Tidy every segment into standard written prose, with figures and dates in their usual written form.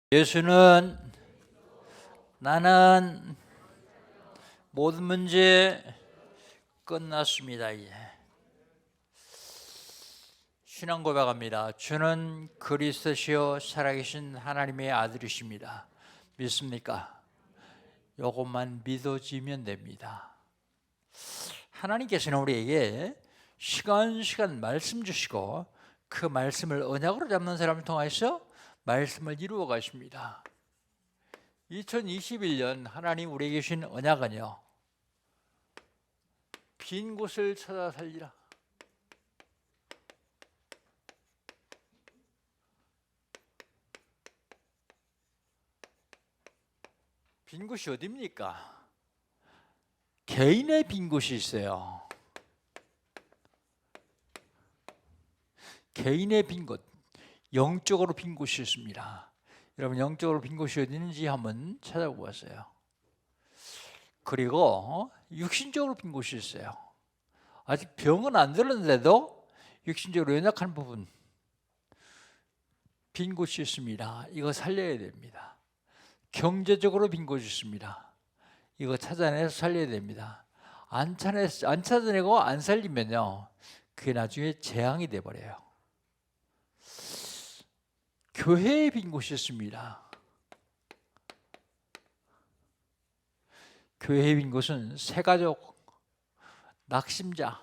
예수는 나는 모든 문제 끝났습니다. 이제 신앙 고백합니다. 주는 그리스도시요 살아계신 하나님의 아들이십니다. 믿습니까? 이것만 믿어지면 됩니다. 하나님께서는 우리에게 시간 말씀 주시고 그 말씀을 언약으로 잡는 사람을 통해서 말씀을 이루어 가십니다. 2021년 하나님 우리에게 주신 언약은요, 빈 곳을 찾아 살리라. 빈 곳이 어디입니까? 개인의 빈 곳이 있어요. 개인의 빈 곳, 영적으로 빈 곳이 있습니다. 여러분, 영적으로 빈 곳이 어디 있는지 한번 찾아보았어요. 그리고 육신적으로 빈 곳이 있어요. 아직 병은 안 들었는데도 육신적으로 연약한 부분, 빈 곳이 있습니다. 이거 살려야 됩니다. 경제적으로 빈 곳이 있습니다. 이거 찾아내서 살려야 됩니다. 안 찾아내고 안 살리면요, 그게 나중에 재앙이 돼버려요. 교회에 빈 곳이 있습니다. 교회에 빈 곳은 새가족, 낙심자,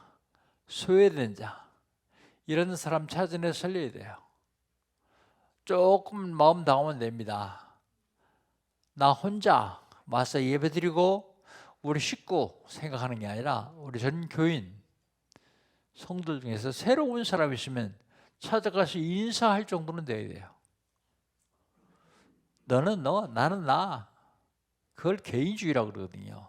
소외된 자, 이런 사람 찾아내서 살려야 돼요. 조금 마음 당하면 됩니다. 나 혼자 와서 예배드리고 우리 식구 생각하는 게 아니라 우리 전 교인, 성도들 중에서 새로운 사람이 있으면 찾아가서 인사할 정도는 돼야 돼요. 너는 너, 나는 나. 그걸 개인주의라고 그러거든요.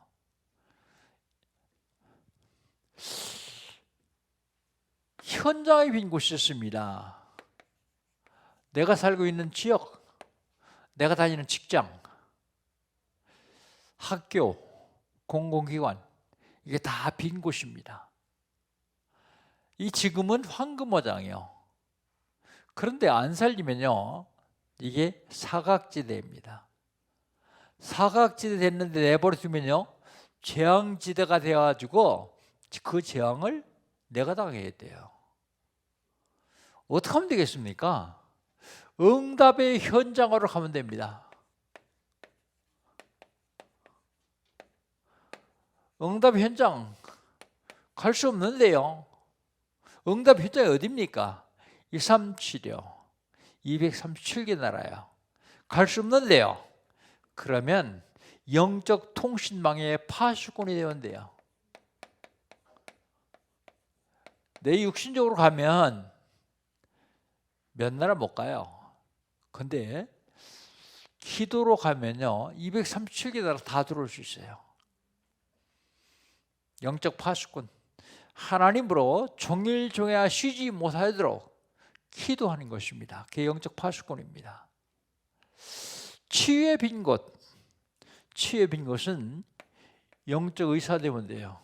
현장에 빈 곳이 있습니다. 내가 살고 있는 지역, 내가 다니는 직장, 학교, 공공기관, 이게 다 빈 곳입니다. 이 지금은 황금어장이요. 그런데 안 살리면요, 이게 사각지대입니다. 사각지대 됐는데 내버려 두면요, 재앙지대가 되어가지고 그 재앙을 내가 당해야 돼요. 어떻게 하면 되겠습니까? 응답의 현장으로 가면 됩니다. 응답 현장 갈 수 없는데요. 응답 현장이 어디입니까? 237이요. 237개 나라요. 갈 수 없는데요. 그러면 영적 통신망의 파수꾼이 되면 돼요. 내 육신적으로 가면 몇 나라 못 가요. 근데 기도로 가면요, 237개 나라 다 들어올 수 있어요. 영적 파수꾼, 하나님으로 종일종야 쉬지 못하도록 기도하는 것입니다. 그게 영적 파수꾼입니다. 치유의 빈 곳, 치유의 빈 곳은 영적 의사 되면 돼요.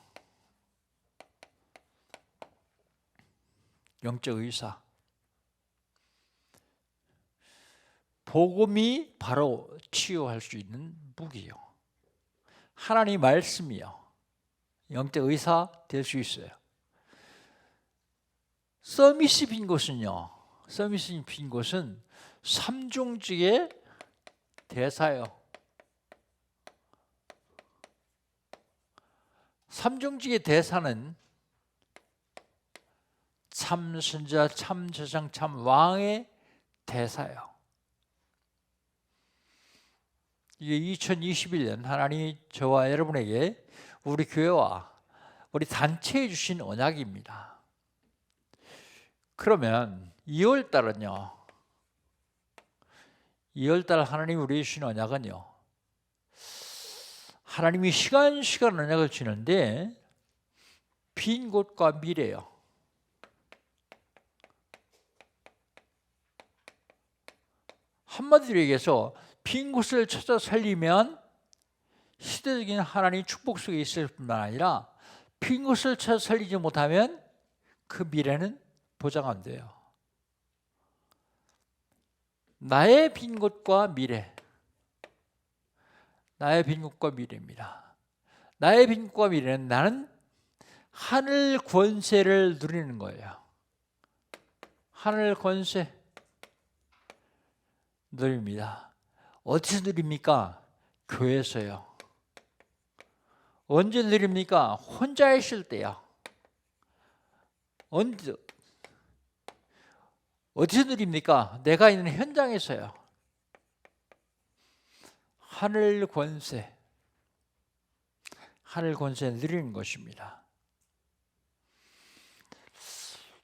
영적 의사. 복음이 바로 치유할 수 있는 무기요. 하나님 말씀이요. 영적 의사 될 수 있어요. 서밋이 빈 곳은요, 서밋이 빈 곳은 삼중직의 대사요. 삼중직의 대사는 참선자, 참제상, 참왕의 대사요. 이게 2021년 하나님이 저와 여러분에게 우리 교회와 우리 단체에 주신 언약입니다. 그러면 2월달은요, 2월달 하나님이 우리에게 주신 언약은요, 하나님이 시간 언약을 주는데 빈 곳과 미래요. 한마디로 얘기해서 빈 곳을 찾아 살리면 시대적인 하나님 축복 속에 있을 뿐만 아니라 빈 곳을 찾아 살리지 못하면 그 미래는 보장 안 돼요. 나의 빈 곳과 미래. 나의 빈 곳과 미래입니다. 나의 빈 곳과 미래는 나는 하늘 권세를 누리는 거예요. 하늘 권세 누립니다. 어디서 누립니까? 교회에서요. 언제 누립니까? 혼자 있을 때요. 어디서 누립니까? 내가 있는 현장에서요. 하늘 권세 누리는 것입니다.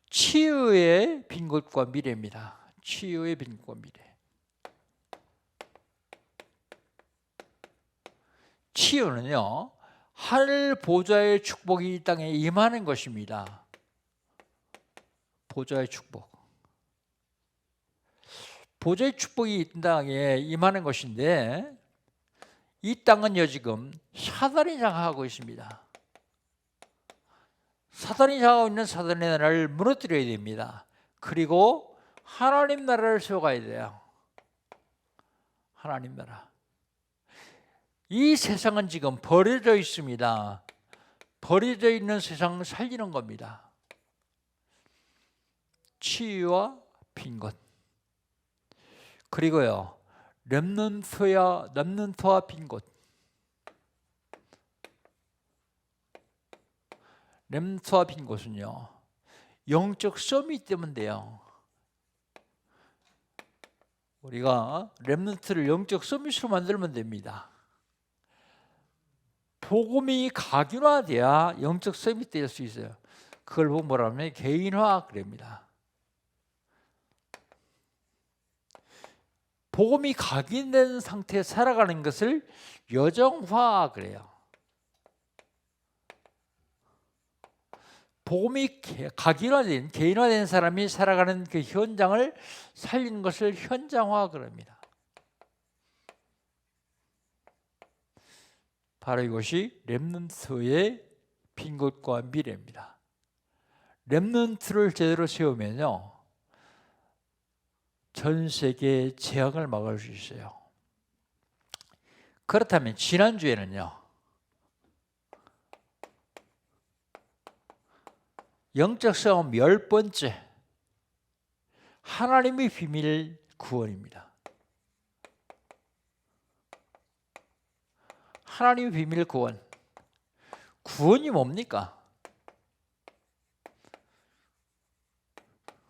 치유의 빈 곳과 미래입니다. 치유의 빈 곳과 미래. 치유는요, 하늘 보좌의 축복이 이 땅에 임하는 것입니다. 보좌의 축복. 보좌의 축복이 이 땅에 임하는 것인데, 이 땅은요 지금 사단이 장악하고 있습니다. 사단이 장악하고 있는 사단의 나라를 무너뜨려야 됩니다. 그리고 하나님 나라를 세워가야 돼요. 하나님 나라. 이 세상은 지금 버려져 있습니다. 버려져 있는 세상을 살리는 겁니다. 치유와 빈 곳. 그리고요, 렘넌트와 빈 곳. 렘넌트와 빈 곳은요, 영적 썸이 때문에 돼요. 우리가 렘넌트를 영적 서밋으로 만들면 됩니다. 복음이 각인화돼야 영적 서밋 될 수 있어요. 그걸 보고 뭐라 하면 개인화 그럽니다. 복음이 각인된 상태에 살아가는 것을 여정화 그래요. 복음이 각인화된, 개인화된 사람이 살아가는 그 현장을 살리는 것을 현장화 그럽니다. 바로 이것이 렘넌트의 빈 곳과 미래입니다. 렘넌트를 제대로 세우면요, 전 세계의 재앙을 막을 수 있어요. 그렇다면 지난주에는요, 영적 싸움 10번째, 하나님의 비밀 구원입니다. 하나님의 비밀 구원. 구원이 뭡니까?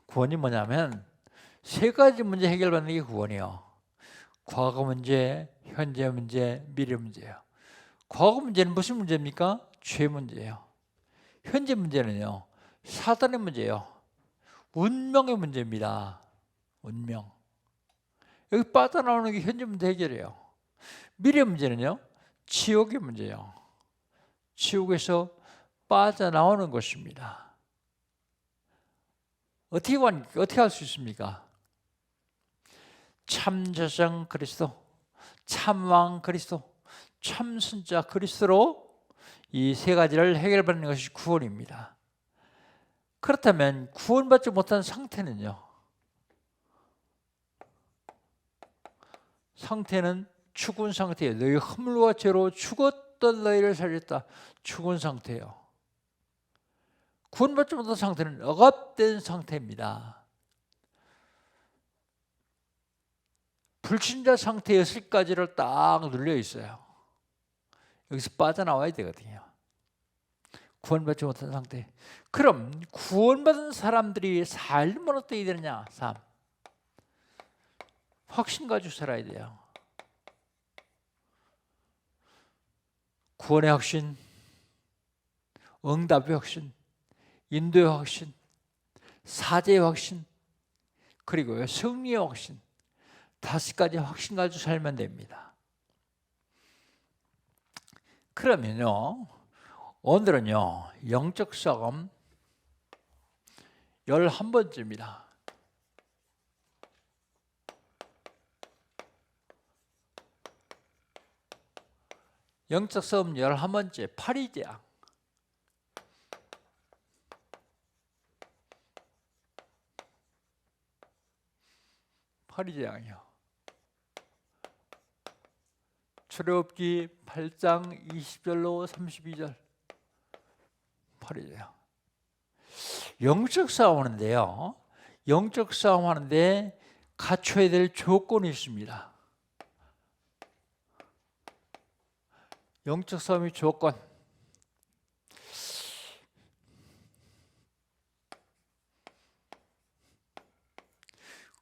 구원이 뭐냐면 세 가지 문제 해결받는 게 구원이에요. 과거 문제, 현재 문제, 미래 문제예요. 과거 문제는 무슨 문제입니까? 죄 문제예요. 현재 문제는요, 사단의 문제예요. 운명의 문제입니다. 운명. 여기 빠져나오는 게 현재 문제 해결이에요. 미래 문제는요, 지옥의 문제예요. 지옥에서 빠져나오는 것입니다. 어떻게 할 수 있습니까? 참저장 그리스도, 참왕 그리스도, 참선자 그리스도로 이 세 가지를 해결받는 것이 구원입니다. 그렇다면 구원받지 못한 상태는요? 상태는 죽은 상태예요. 너희 허물과 죄로 죽었던 너희를 살렸다. 죽은 상태예요. 구원받지 못한 상태는 억압된 상태입니다. 불신자 상태였을까지를 딱 눌려 있어요. 여기서 빠져나와야 되거든요. 구원받지 못한 상태. 그럼 구원받은 사람들이 삶은 어떻게 되느냐? 삶. 확신 가지고 살아야 돼요. 구원의 확신, 응답의 확신, 인도의 확신, 사제의 확신, 그리고 승리의 확신. 5가지 확신 가지고 살면 됩니다. 그러면요, 오늘은요, 영적 싸움 11번째입니다. 영적 싸움 11번째, 파리제약. 8이 재앙이요. 출애굽기 8장 20절로 32절 8이 재앙. 영적 싸움하는데요. 영적 싸움하는데 갖춰야 될 조건이 있습니다. 영적 싸움의 조건.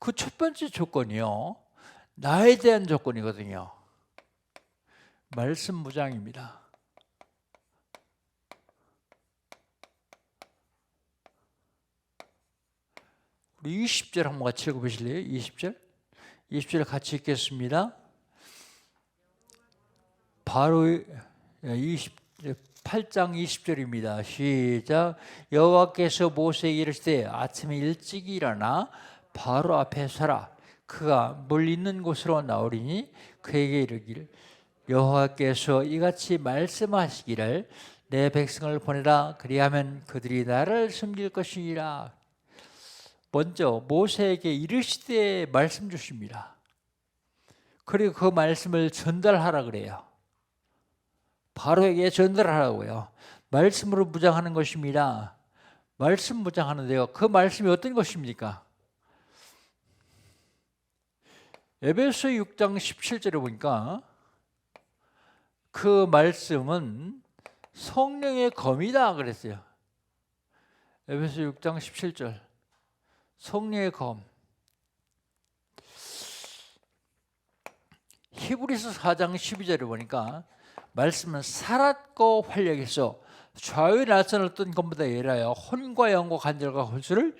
그 첫 번째 조건이요. 나에 대한 조건이거든요. 말씀 무장입니다. 우리 20절 한번 같이 읽어보실래요? 20절? 20절 같이 읽겠습니다. 바로 8장 20절입니다. 시작. 여호와께서 모세에게 이르시되 아침에 일찍 일어나 바로 앞에 서라. 그가 물 있는 곳으로 나오리니 그에게 이르기를 여호와께서 이같이 말씀하시기를 내 백성을 보내라. 그리하면 그들이 나를 섬길 것이니라. 먼저 모세에게 이르시되 말씀 주십니다. 그리고 그 말씀을 전달하라 그래요. 바로에게 전달하라고요. 말씀으로 무장하는 것입니다. 말씀 무장하는데요. 그 말씀이 어떤 것입니까? 에베소 6장 17절에 보니까 그 말씀은 성령의 검이다 그랬어요. 에베소 6장 17절 성령의 검. 히브리서 4장 12절에 보니까 말씀은 살았고 활력있어 좌우의 낯선 어떤 검보다 예라여 혼과 영과 관절과 골수를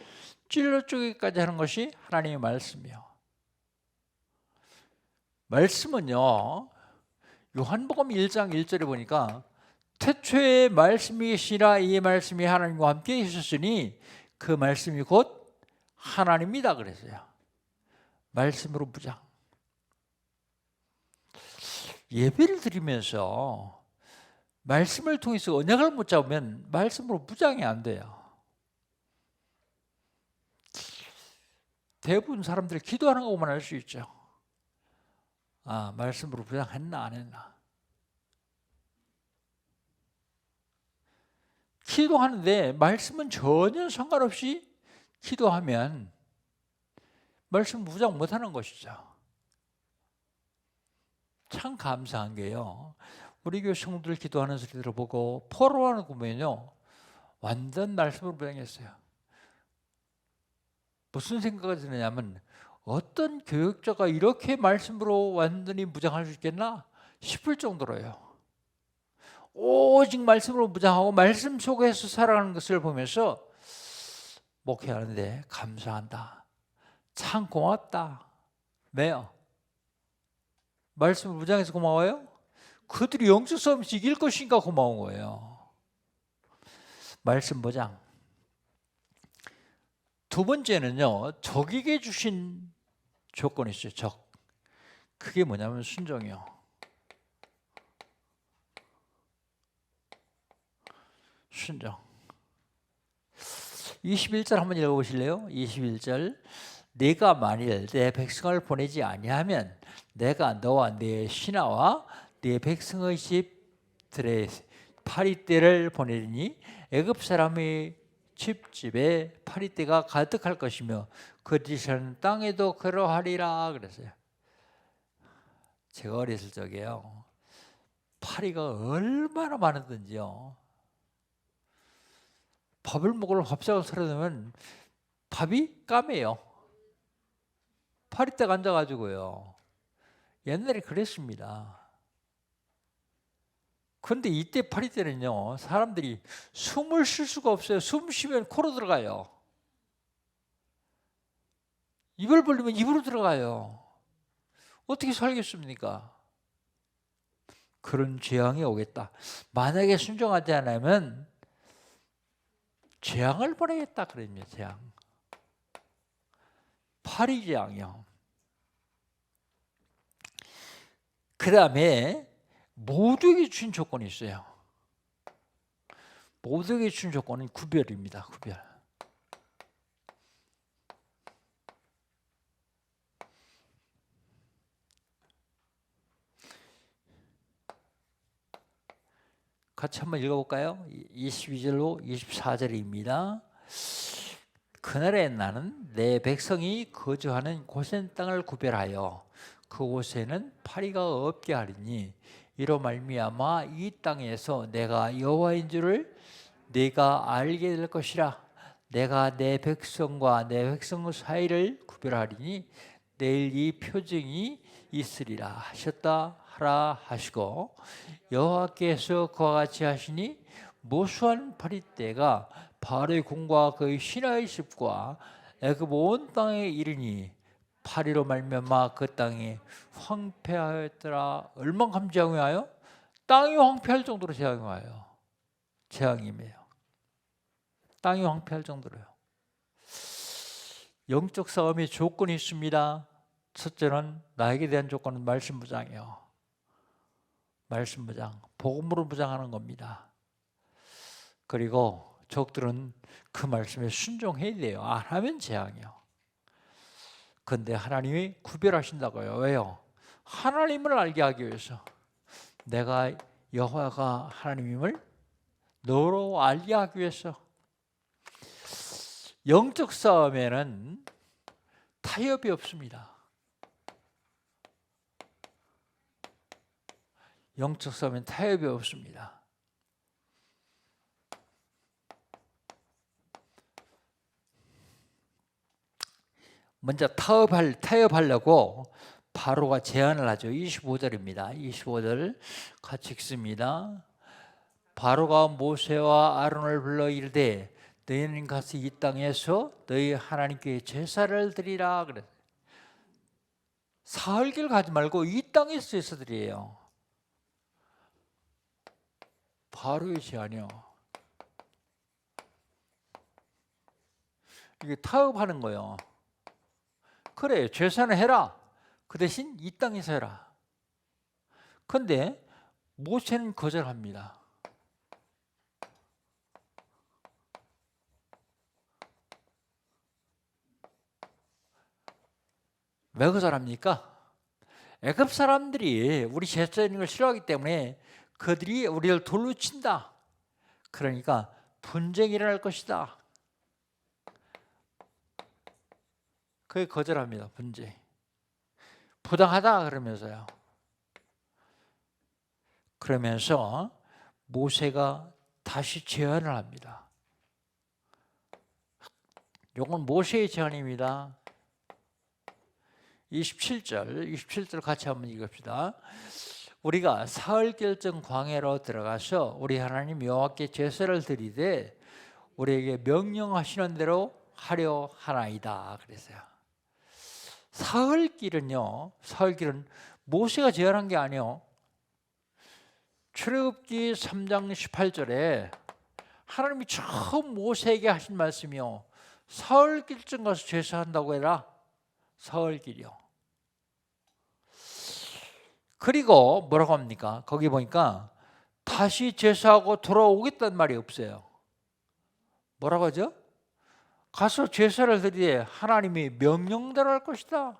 찔러 쪼개기까지 하는 것이 하나님의 말씀이요. 말씀은요, 요한복음 1장 1절에 보니까 태초에 말씀이시라 이 말씀이 하나님과 함께 있었으니 그 말씀이 곧 하나님이다 그랬어요. 말씀으로 무장. 예배를 드리면서 말씀을 통해서 언약을 못 잡으면 말씀으로 무장이 안 돼요. 대부분 사람들이 기도하는 것만 알 수 있죠. 아, 말씀으로 무장했나 안 했나. 기도하는데 말씀은 전혀 상관없이 기도하면 말씀 무장 못하는 것이죠. 참 감사한 게요. 우리 교회 성도들 기도하는 소리 들어보고 포로하는 거 보면요. 완전 말씀으로 무장했어요. 무슨 생각이 드느냐면 어떤 교육자가 이렇게 말씀으로 완전히 무장할 수 있겠나 싶을 정도로요. 오직 말씀으로 무장하고 말씀 속에서 살아가는 것을 보면서 목회하는데 감사한다. 참 고맙다. 왜요? 말씀을 무장해서 고마워요? 그들이 영적 싸움에서 이길 것인가 고마운 거예요. 말씀 무장. 두 번째는요. 적에게 주신 조건이 있어요. 적. 그게 뭐냐면 순종이요. 순종. 21절 한번 읽어보실래요? 21절. 네가 만일 내 백성을 보내지 아니하면 내가 너와 네 신하와 네 백성의 집들의 파리떼를 보내리니 애굽 사람의 집집에 파리떼가 가득할 것이며 그들이 사는 땅에도 그러하리라 그랬어요. 제가 어렸을 적에요. 파리가 얼마나 많았던지요. 밥을 먹으러 밥상을 차려놓으면 밥이 까매요. 파리떼가 앉아가지고요. 옛날에 그랬습니다. 그런데 이때 파리떼는요. 사람들이 숨을 쉴 수가 없어요. 숨 쉬면 코로 들어가요. 입을 벌리면 입으로 들어가요. 어떻게 살겠습니까? 그런 재앙이 오겠다. 만약에 순종하지 않으면 재앙을 보내겠다 그랬냐. 재앙. 파리 재앙이요. 그 다음에 모두에게 준 조건이 있어요. 모두에게 준 조건은 구별입니다. 구별. 같이 한번 읽어볼까요? 22절로 24절입니다. 그날에 나는 내 백성이 거주하는 고센 땅을 구별하여 그곳에는 파리가 없게 하리니 이로 말미암아 이 땅에서 내가 여호와인 줄을 네가 알게 될 것이라. 내가 내 백성과 내 백성 사이를 구별하리니 내일 이 표징이 있으리라 하셨다 하라 하시고 여호와께서 그와 같이 하시니 모수한 파리떼가 바로의 궁과 그의 신하의 습과 애굽 온 땅에 이르니 파리로 말미암아 그 땅이 황폐하였더라. 얼만큼 재앙이 와요? 땅이 황폐할 정도로 재앙이 와요. 재앙이에요. 땅이 황폐할 정도로요. 영적 싸움의 조건이 있습니다. 첫째는 나에게 대한 조건은 말씀 무장이에요. 말씀 무장, 복음으로 무장하는 겁니다. 그리고 적들은 그 말씀에 순종해야 돼요. 안 하면 재앙이요. 그런데 하나님이 구별하신다고요. 왜요? 하나님을 알게 하기 위해서. 내가 여호와가 하나님임을 너로 알게 하기 위해서. 영적 싸움에는 타협이 없습니다. 영적 싸움엔 타협이 없습니다. 먼저 타협하려고 바로가 제안을 하죠. 25절입니다. 25절 같이 읽습니다. 바로가 모세와 아론을 불러 이르되 너희는 가서 이 땅에서 너희 하나님께 제사를 드리라 그랬어요. 사흘길 가지 말고 이 땅에서 제사 드리래요. 바로의 제안이요. 이게 타협하는 거예요. 그래, 제사는 해라. 그 대신 이 땅에서 해라. 그런데 모세는 거절합니다. 왜 거절합니까? 애굽 사람들이 우리 제사 드리는 걸 싫어하기 때문에 그들이 우리를 돌로 친다. 그러니까 분쟁이 일어날 것이다. 그게 거절합니다. 분쟁. 부당하다 그러면서요. 그러면서 모세가 다시 제안을 합니다. 이건 모세의 제안입니다. 27절 같이 한번 읽읍시다. 우리가 사흘결정 광야로 들어가서 우리 하나님 여호와께 제사를 드리되 우리에게 명령하시는 대로 하려 하나이다 그랬어요. 사흘길은요, 사흘길은 모세가 제안한 게 아니에요. 출애굽기 3장 18절에 하나님이 처음 모세에게 하신 말씀이요, 사흘길쯤 가서 제사한다고 해라. 사흘길이요. 그리고 뭐라고 합니까? 거기 보니까 다시 제사하고 돌아오겠다는 말이 없어요. 뭐라고 하죠? 가서 제사를 드리되 하나님이 명령대로 할 것이다.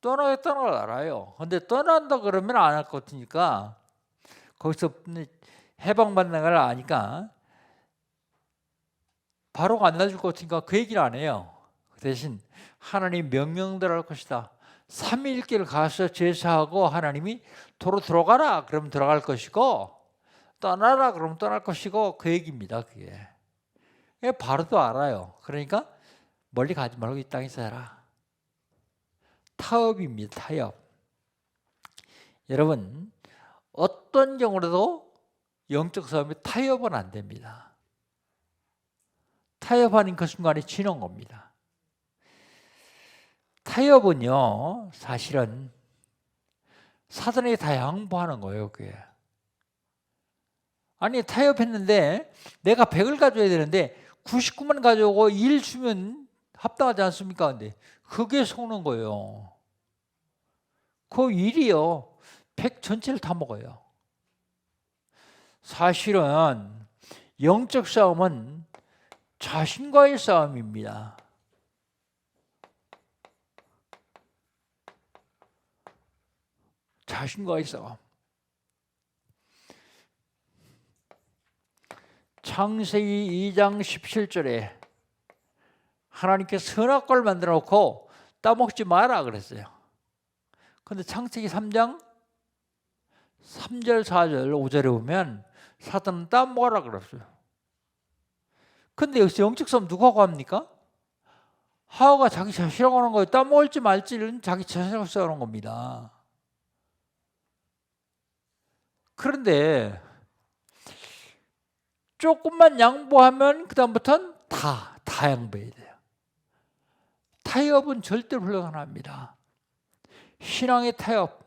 떠나겠다는 걸 알아요. 근데 떠난다 그러면 안 할 것 같으니까 거기서 해방받는 걸 아니까 바로 안 놔줄 것 같으니까 그 얘기를 안 해요. 그 대신 하나님 명령대로 할 것이다. 3일길 가서 제사하고 하나님이 도로 들어가라 그러면 들어갈 것이고 떠나라 그러면 떠날 것이고 그 얘기입니다. 그게 바로도 알아요. 그러니까 멀리 가지 말고 이 땅에서 해라. 타협입니다. 타협. 여러분 어떤 경우라도 영적 싸움에 타협은 안 됩니다. 타협하는 그 순간에 지는 겁니다. 타협은요 사실은 사단에게 다 양보하는 거예요. 그게. 아니 타협했는데 내가 100을 가져야 되는데 99만 가져오고 1 주면 합당하지 않습니까? 근데 그게 속는 거예요. 그 1이요 100 전체를 다 먹어요. 사실은 영적 싸움은 자신과의 싸움입니다. 자신과 있어. 창세기 2장 17절에 하나님께서 선악과를 만들어 놓고 따먹지 마라 그랬어요. 근데 창세기 3장 3절, 4절, 5절에 보면 사탄은 따먹어라 그랬어요. 근데 여기서 영적 싸움 누가 합니까? 하와가 자기 자신하고 하는 거예요. 따먹을지 말지는 자기 자신하고 싸우는 겁니다. 그런데 조금만 양보하면 그 다음부터는 다 양보해야 돼요. 타협은 절대로 불가능합니다. 신앙의 타협.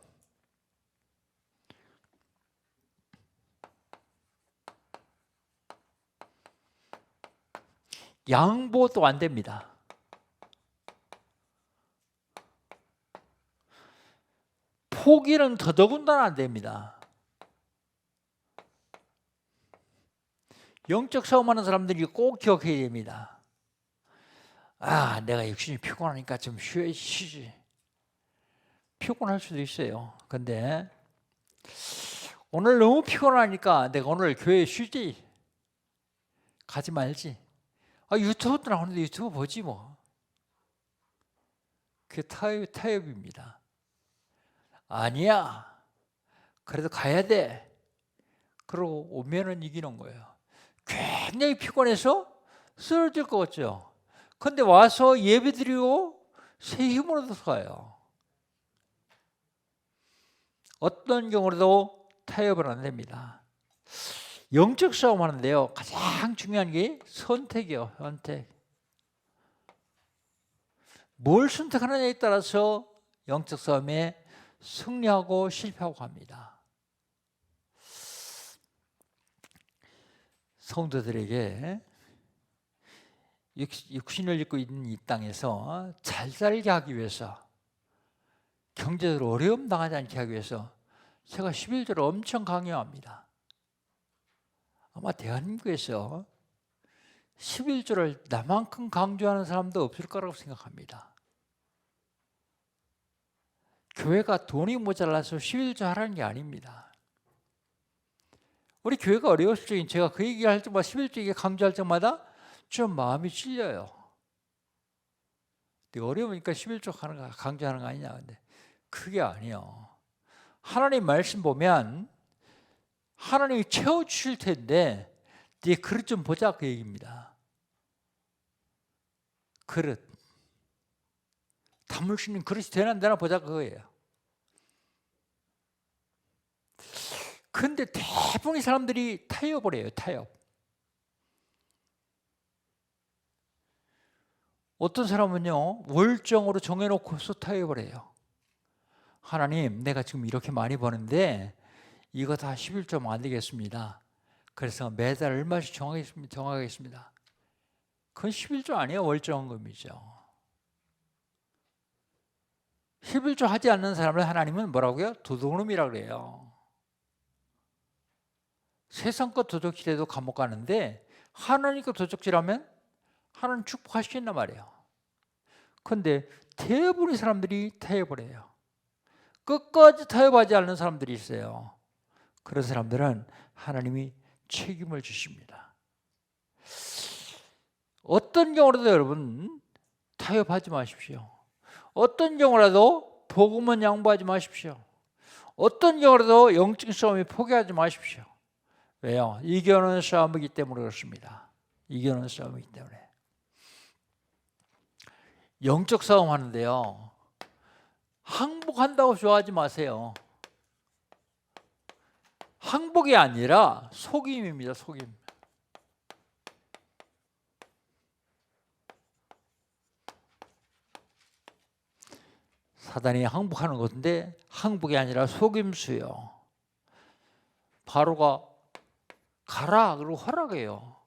양보도 안 됩니다. 포기는 더더군다나 안 됩니다. 영적 싸움하는 사람들이 꼭 기억해야 됩니다. 아, 내가 육신이 피곤하니까 좀 쉬지. 피곤할 수도 있어요. 근데 오늘 너무 피곤하니까 내가 오늘 교회 쉬지. 가지 말지. 아, 유튜브도 나오는데 유튜브 보지 뭐. 그게 타협입니다. 아니야. 그래도 가야 돼. 그러고 오면은 이기는 거예요. 굉장히 피곤해서 쓰러질 것 같죠. 근데 와서 예배 드리고 새 힘으로 가요. 어떤 경우라도 타협은 안 됩니다. 영적 싸움 하는데요, 가장 중요한 게 선택이요. 선택. 뭘 선택하느냐에 따라서 영적 싸움에 승리하고 실패하고 합니다. 성도들에게 육신을 입고 있는 이 땅에서 잘 살게 하기 위해서, 경제적으로 어려움 당하지 않게 하기 위해서 제가 11조를 엄청 강요합니다. 아마 대한민국에서 11조를 나만큼 강조하는 사람도 없을 거라고 생각합니다. 교회가 돈이 모자라서 11조 하라는 게 아닙니다. 우리 교회가 어려웠을 적에 제가 그 얘기할 때마다 11조 강조할 때마다 좀 마음이 찔려요. 어려우니까 11조 강조하는 거 아니냐. 근데 그게 아니에요. 하나님 말씀 보면 하나님이 채워주실 텐데 네 그릇 좀 보자 그 얘기입니다. 그릇. 담을 수 있는 그릇이 되나 안 되나 보자 그거예요. 근데 대부분의 사람들이 타협을 해요. 타협. 어떤 사람은요, 월정으로 정해놓고서 타협을 해요. 하나님, 내가 지금 이렇게 많이 버는데 이거 다 11조 안 되겠습니다. 그래서 매달 얼마씩 정하겠습니다. 그건 11조 아니에요. 월정금이죠. 11조 하지 않는 사람을 하나님은 뭐라고요? 도둑놈이라고 그래요. 세상 것 도둑질해도 감옥 가는데 하나님 것 도둑질하면 하나님 축복하시겠단 말이에요. 그런데 대부분의 사람들이 타협을 해요. 끝까지 타협하지 않는 사람들이 있어요. 그런 사람들은 하나님이 책임을 주십니다. 어떤 경우라도 여러분 타협하지 마십시오. 어떤 경우라도 복음은 양보하지 마십시오. 어떤 경우라도 영적 싸움에 포기하지 마십시오. 왜요? 이겨는 싸움이기 때문에 그렇습니다. 이겨는 싸움이기 때문에. 영적 싸움 하는데요, 항복한다고 좋아하지 마세요. 항복이 아니라 속임입니다. 속임. 사단이 항복하는 건데 항복이 아니라 속임수요. 바로가 가라 그러고 허락해요.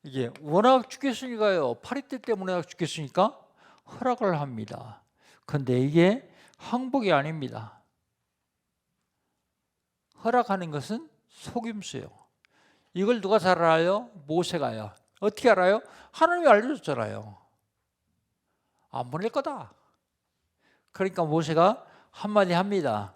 이게 워낙 죽겠으니까요. 파리떼 때문에 죽겠으니까 허락을 합니다. 그런데 이게 항복이 아닙니다. 허락하는 것은 속임수요. 이걸 누가 잘 알아요? 모세가요. 어떻게 알아요? 하나님이 알려줬잖아요. 안 보낼 거다. 그러니까 모세가 한마디 합니다.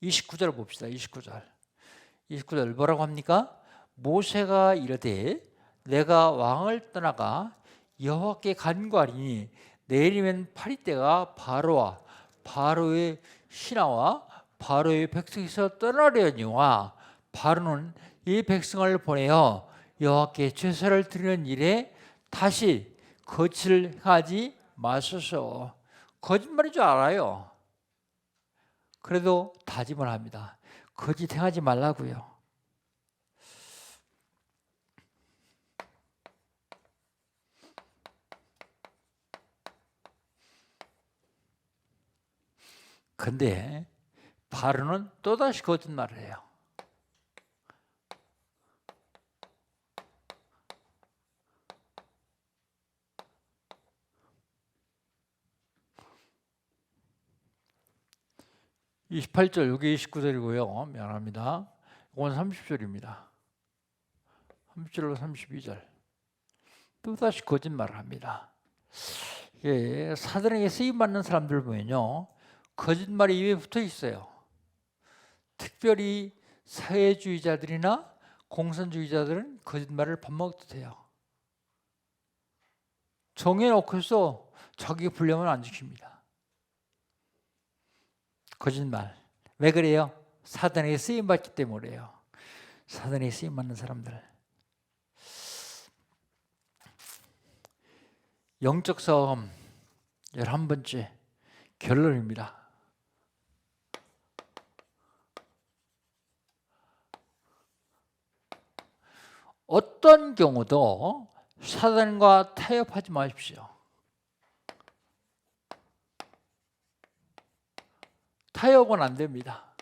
29절 봅시다. 29절 뭐라고 합니까? 모세가 이르되 내가 왕을 떠나가 여호와께 간구하리니 내일이면 파리떼가 바로와 바로의 신하와 바로의 백성에서 떠나려니와 바로는 이 백성을 보내어 여호와께 제사를 드리는 일에 다시 거짓을 하지 마소서. 거짓말인 줄 알아요. 그래도 다짐을 합니다. 거짓 행하지 말라고요. 근데 바로는 또다시 거짓말을 해요. (28절) 여기 29절이고요. 미안합니다. 이건 30절입니다. 30절로 32절. 또다시 거짓말을 합니다. 예, 사단에게 쓰임받는 사람들 보면요, 거짓말이 입에 붙어 있어요. 특별히 사회주의자들이나 공산주의자들은 거짓말을 밥 먹듯 해요. 정해놓고서 자기 분량을 안 지킵니다. 거짓말. 왜 그래요? 사단에게 쓰임받기 때문에요. 사단에게 쓰임받는 사람들. 영적 싸움 11번째 결론입니다. 어떤 경우도 사단과 타협하지 마십시오. 타협은 안 됩니다.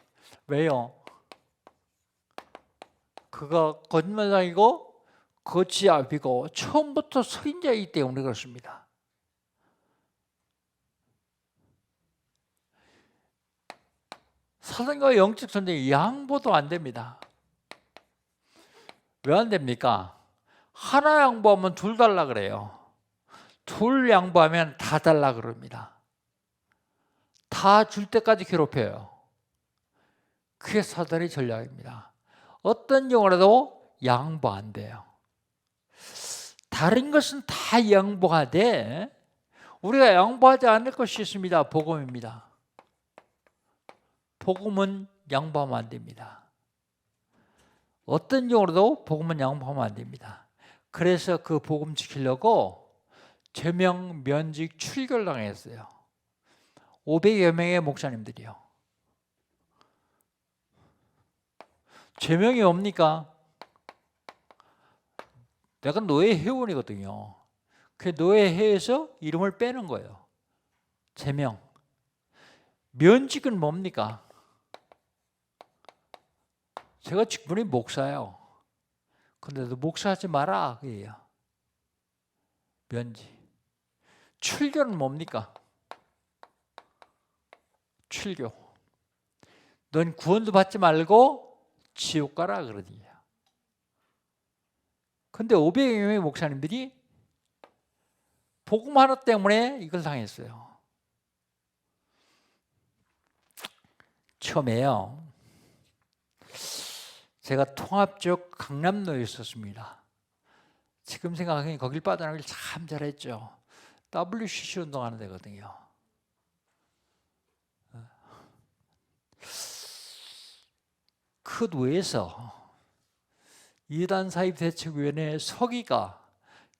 왜요? 그가 거짓말장이고 거지압이고 처음부터 선인자이기 때문에 그렇습니다. 사단과 영적 전쟁이 양보도 안 됩니다. 왜 안 됩니까? 하나 양보하면 둘 달라 그래요. 둘 양보하면 다 달라 그럽니다. 다 줄 때까지 괴롭혀요. 그게 사단의 전략입니다. 어떤 경우라도 양보 안 돼요. 다른 것은 다 양보하되 우리가 양보하지 않을 것이 있습니다. 복음입니다. 복음은 양보하면 안 됩니다. 어떤 경우라도 복음은 양보하면 안 됩니다. 그래서 그 복음 지키려고 제명, 면직, 출교를 당했어요. 500여 명의 목사님들이요. 제명이 뭡니까? 내가 노예 회원이거든요. 그 노예 회에서 이름을 빼는 거예요. 제명. 면직은 뭡니까? 제가 직분이 목사예요. 근데도 목사하지 마라 그래요. 면직. 출교는 뭡니까? 출교. 넌 구원도 받지 말고 지옥 가라 그러더니. 근데 500여 명의 목사님들이 복음 하나 때문에 이걸 당했어요. 처음에요, 제가 통합적 강남로에 있었습니다. 지금 생각하니 거길 빠져나가길 참 잘했죠. WCC 운동하는 데거든요. 그 노예에서 이단 사입 대책위원회 서기가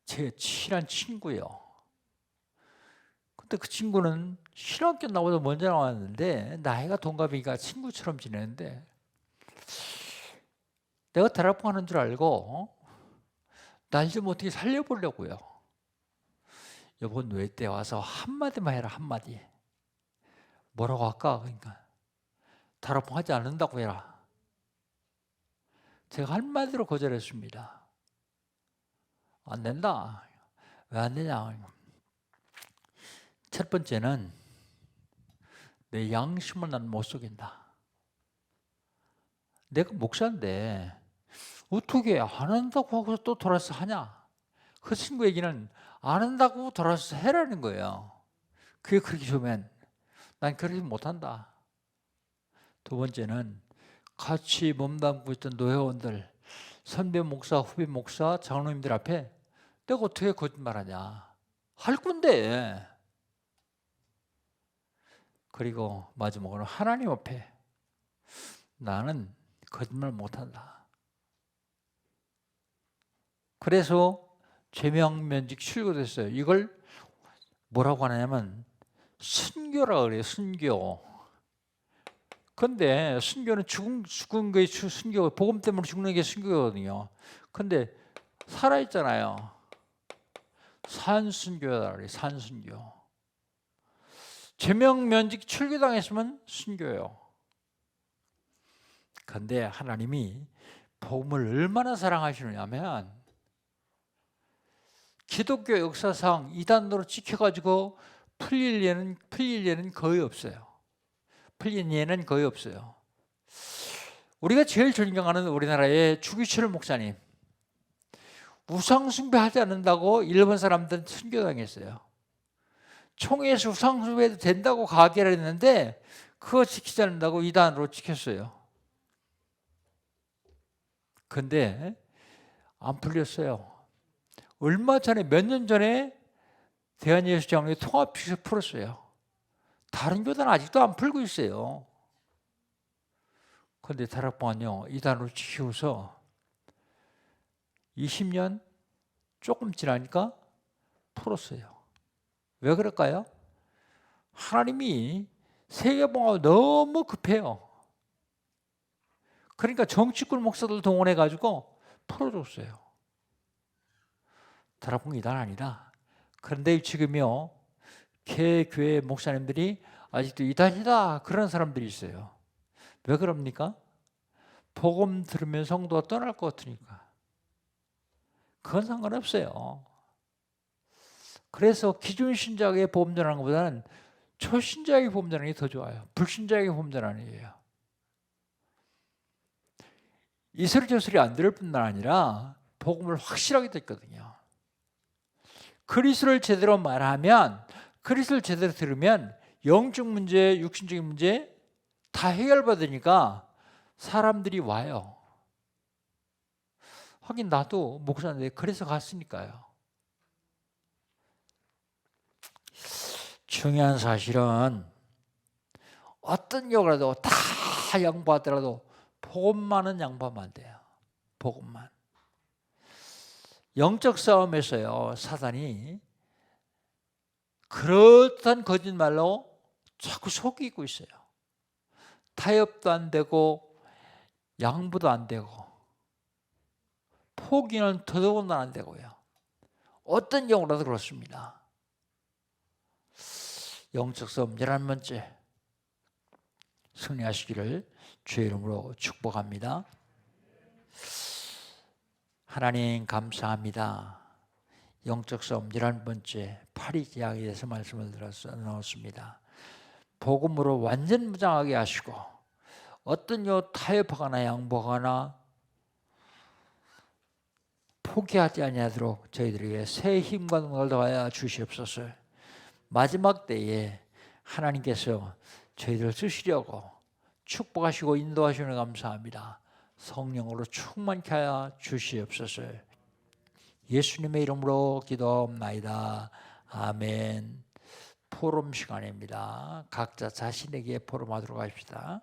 제 친한 친구예요. 근데 그 친구는 신학교 나보다 먼저 나왔는데 나이가 동갑이니까 친구처럼 지내는데 내가 대락봉하는 줄 알고 날 좀 어떻게 살려보려고요. 이번 노예 때 와서 한마디만 해라, 한마디. 뭐라고 할까? 그러니까 대락봉하지 않는다고 해라. 제가 한마디로 거절했습니다. 안 된다. 왜 안 되냐? 첫 번째는 내 양심을 난 못 속인다. 내가 목사인데 어떻게 안 한다고 하고 또 돌아서 하냐? 그 친구 얘기는 안 한다고 돌아서 해라는 거예요. 그게 그렇게 좋으면 난 그러지 못한다. 두 번째는 같이 몸담고 있던 노회원들, 선배 목사, 후배 목사, 장로님들 앞에 내가 어떻게 거짓말하냐. 할 건데. 그리고 마지막으로 하나님 앞에 나는 거짓말 못한다. 그래서 제명면직 출교됐어요. 이걸 뭐라고 하냐면 순교라 그래요. 순교. 근데 순교는 죽은 게 순교, 복음 때문에 죽는 게 순교거든요. 근데 살아있잖아요. 산순교다 그래요. 산순교. 제명면직 출교당했으면 순교예요. 근데 하나님이 복음을 얼마나 사랑하시느냐면 기독교 역사상 이단으로 찍혀가지고 풀릴 예는 거의 없어요. 풀린 예는 거의 없어요. 우리가 제일 존경하는 우리나라의 주기철 목사님, 우상 숭배하지 않는다고 일본 사람들은 순교당했어요. 총회에서 우상 숭배해도 된다고 가게를 했는데 그거 지키지 않는다고 이단으로 찍혔어요. 근데 안 풀렸어요. 얼마 전에, 몇 년 전에 대한예수장로회 통합식에서 풀었어요. 다른 교단은 아직도 안 풀고 있어요. 그런데 다락방은요, 이단으로 지키고서 20년 조금 지나니까 풀었어요. 왜 그럴까요? 하나님이 세계봉합 너무 급해요. 그러니까 정치권 목사들 동원해가지고 풀어줬어요. 다락방 이단 아니다. 그런데 지금요, 개교회 목사님들이 아직도 이단이다 그런 사람들이 있어요. 왜 그럽니까? 복음 들으면 성도가 떠날 것 같으니까. 그건 상관없어요. 그래서 기존 신자에게 복음 전하는 것보다는 초신자에게 복음 전하는 게 더 좋아요. 불신자에게 복음 전하는 거예요. 이 소리 저 소리 안 들을 뿐만 아니라 복음을 확실하게 듣거든요. 그리스도를 제대로 말하면, 그리스도를 제대로 들으면 영적 문제, 육신적인 문제 다 해결받으니까 사람들이 와요. 하긴 나도 목사인데 그래서 갔으니까요. 중요한 사실은 어떤 경우라도 다 양보하더라도 복음만은 양보하면 안 돼요. 복음만. 영적 싸움에서요, 사단이 그렇단 거짓말로 자꾸 속이고 있어요. 타협도 안 되고 양보도 안 되고 포기는 더더군다나 안 되고요. 어떤 경우라도 그렇습니다. 영적 싸움 11번째 승리하시기를 주의 이름으로 축복합니다. 하나님 감사합니다. 영적 싸움 11번째 파리제약에 대해서 말씀을 나눴습니다. 복음으로 완전 무장하게 하시고 어떤 타협하거나 양보하거나 포기하지 아니하도록 저희들에게 새 힘과 능력을 더하여 주시옵소서. 마지막 때에 하나님께서 저희들을 쓰시려고 축복하시고 인도하시는 감사합니다. 성령으로 충만케 하여 주시옵소서. 예수님의 이름으로 기도하옵나이다. 아멘. 포럼 시간입니다. 각자 자신에게 포럼하도록 합시다.